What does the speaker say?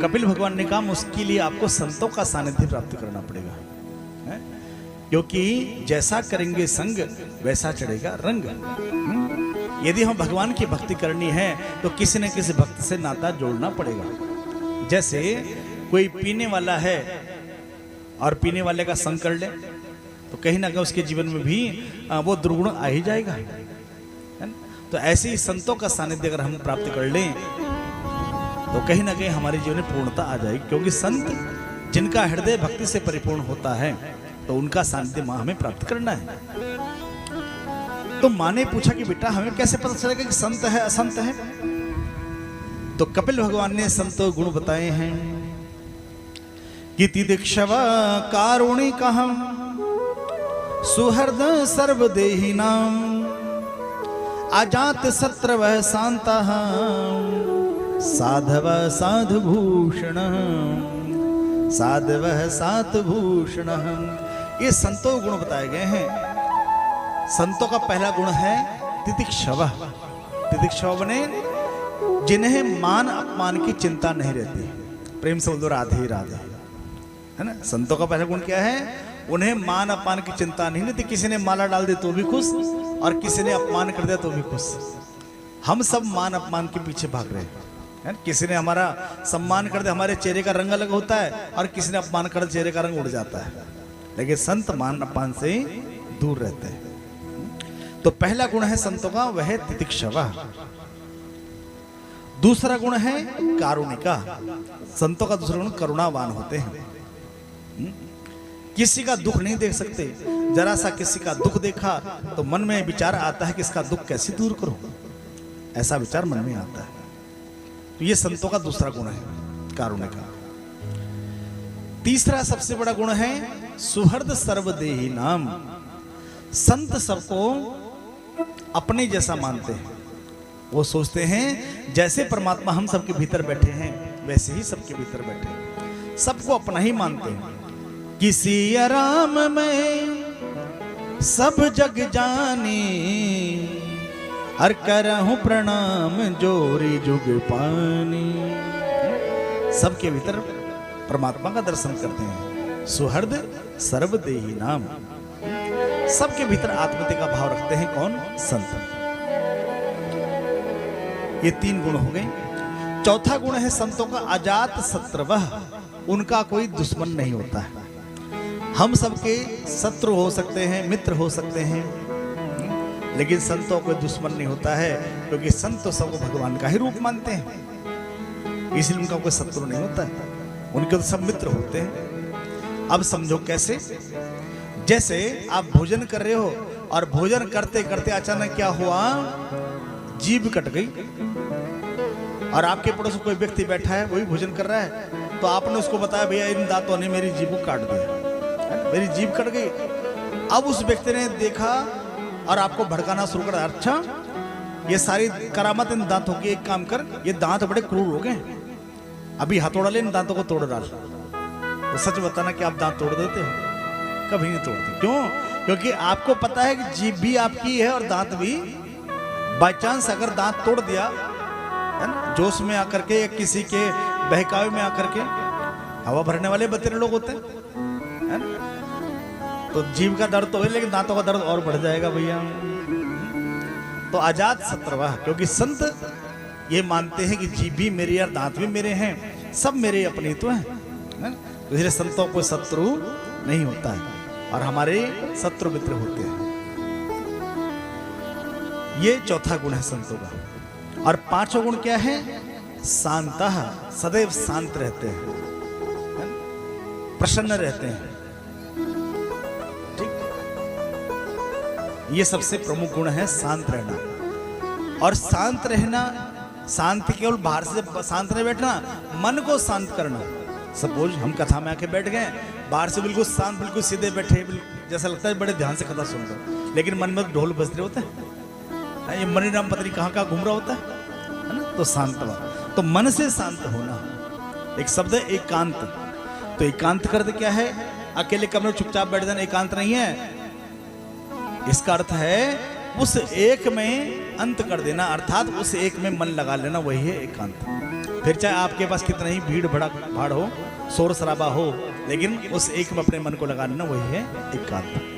कपिल भगवान ने कहा उसके लिए आपको संतों का सानिध्य प्राप्त करना पड़ेगा, है? क्योंकि जैसा करेंगे संग वैसा चढ़ेगा रंग। यदि हम भगवान की भक्ति करनी है तो किसी न किसी भक्त से नाता जोड़ना पड़ेगा। जैसे कोई पीने वाला है और पीने वाले का संग कर ले तो कहीं ना कहीं उसके जीवन में भी वो दुर्गुण आ ही जाएगा, है ना? तो ऐसे ही संतों का सानिध्य अगर हम प्राप्त कर लें तो कहीं ना कहीं हमारे जीवन में पूर्णता आ जाएगी, क्योंकि संत जिनका हृदय भक्ति से परिपूर्ण होता है तो उनका सानिध्य मां हमें प्राप्त करना है। तो मां ने पूछा कि बेटा हमें कैसे पता चलेगा कि संत है असंत है? तो कपिल भगवान ने संत गुण बताए हैं कि तितिक्षव कारुणिकहं सुहृद सर्वदेहिनां अजात शत्रवः शान्तः साधव साधुभूषण साधवः साधुभूषण। ये संतों गुण बताए गए हैं। संतों का पहला गुण है तितिक्षव। तितिक्षव ने जिन्हें मान अपमान की चिंता नहीं रहती। प्रेम से बोल दो राधे राधे, है ना? संतों का पहला गुण क्या है? उन्हें मान अपमान की चिंता नहीं रहती। किसी ने माला डाल दी तो भी खुश और किसी ने अपमान कर दिया तो भी खुश। हम सब मान अपमान के पीछे भाग रहे हैं। किसी ने हमारा सम्मान कर दिया, हमारे चेहरे का रंग अलग होता है, और किसी ने अपमान कर दिया चेहरे का रंग उड़ जाता है। लेकिन संत मान अपमान से दूर रहते हैं। तो पहला गुण है संतों का, वह है तितिक्षव। दूसरा गुण है कारुणिका। संतों का दूसरा गुण करुणावान होते हैं। किसी का दुख नहीं देख सकते। जरा सा किसी का दुख देखा तो मन में विचार आता है कि इसका दुख कैसे दूर करूं, ऐसा विचार मन में आता है। तो ये संतों का दूसरा गुण है, कारुणिका। तीसरा सबसे बड़ा गुण है सुहृद सर्वदेही नाम। संत सबको अपने जैसा मानते हैं। वो सोचते हैं जैसे परमात्मा हम सबके भीतर बैठे हैं वैसे ही सबके भीतर बैठे हैं। सबको अपना ही मानते हैं। किसी आराम में सब जग जानी हर करहूं प्रणाम जोरी जुग पानी। सबके भीतर परमात्मा का दर्शन करते हैं। सुहृद सर्वदेही नाम। सबके भीतर आत्महत्या का भाव रखते हैं। कौन? संत। ये तीन गुण हो गए। चौथा गुण है संतों का अजात शत्रवः। उनका कोई दुश्मन नहीं होता है। हम सबके शत्रु हो सकते हैं, मित्र हो सकते हैं, लेकिन संतों को दुश्मन नहीं होता है, क्योंकि संत तो सबको भगवान का ही रूप मानते हैं। इसलिए उनका कोई शत्रु नहीं होता है। उनके तो सब मित्र होते हैं। अब समझो कैसे? जैसे आप भोजन कर रहे हो और भोजन करते करते अचानक क्या हुआ, जीभ कट गई, और आपके पड़ोस में कोई व्यक्ति बैठा है, वही भोजन कर रहा है, तो आपने उसको बताया भैया इन दांतों ने मेरी जीभ को काट दिया, मेरी जीभ कट गई। अब उस व्यक्ति ने देखा और आपको भड़काना शुरू कर, अच्छा ये सारी करामत इन दांतों की, एक काम कर, ये दांत बड़े क्रूर हो गए, अभी हथौड़ा ले इन दांतों को तोड़ डाल। तो सच बताना कि आप दांत तोड़ देते हो? कभी नहीं तोड़ते। क्यों? क्योंकि आपको पता है कि जीभ भी आपकी है और दांत भी। बाय चांस अगर दांत तोड़ दिया, है ना, जोश में आकर के या किसी के बहकावे में आकर के, हवा भरने वाले बतेरे लोग होते हैं, है ना, तो जीभ का दर्द तो है लेकिन दांतों का दर्द और बढ़ जाएगा भैया। तो अजात शत्रवः, क्योंकि संत ये मानते हैं कि जीभ भी मेरी और दांत भी मेरे हैं, सब मेरे अपने तो हैं, है ना? तो इसलिए संतों को शत्रु नहीं होता है और हमारे शत्रु मित्र होते हैं। ये चौथा गुण है संतों का। और पांचवा गुण क्या है? शांतः, सदैव शांत रहते हैं, प्रसन्न रहते हैं। ठीक, ये सबसे प्रमुख गुण है, शांत रहना। और शांत रहना, शांति केवल बाहर से शांत नहीं बैठना, मन को शांत करना। सपोज हम कथा में आके बैठ गए, बाहर से बिल्कुल शांत, बिल्कुल सीधे बैठे, जैसा लगता है बड़े ध्यान से कथा सुन रहे, लेकिन मन में ढोल बज रहे होते हैं, ये मनी राम पत्नी कहाँ कहाँ घूम रहा होता है ना? तो शांत हुआ। तो मन से शांत होना। एक शब्द है एकांत। तो एकांत करते क्या है? अकेले कमरे में चुपचाप बैठ जाना एकांत नहीं है। इसका अर्थ है उस एक में अंत कर देना, अर्थात उस एक में मन लगा लेना, वही है एकांत। फिर चाहे आपके पास कितना ही भीड़ भाड़ हो, शोर शराबा हो, लेकिन उस एक में अपने मन को लगा लेना, वही है एकांत।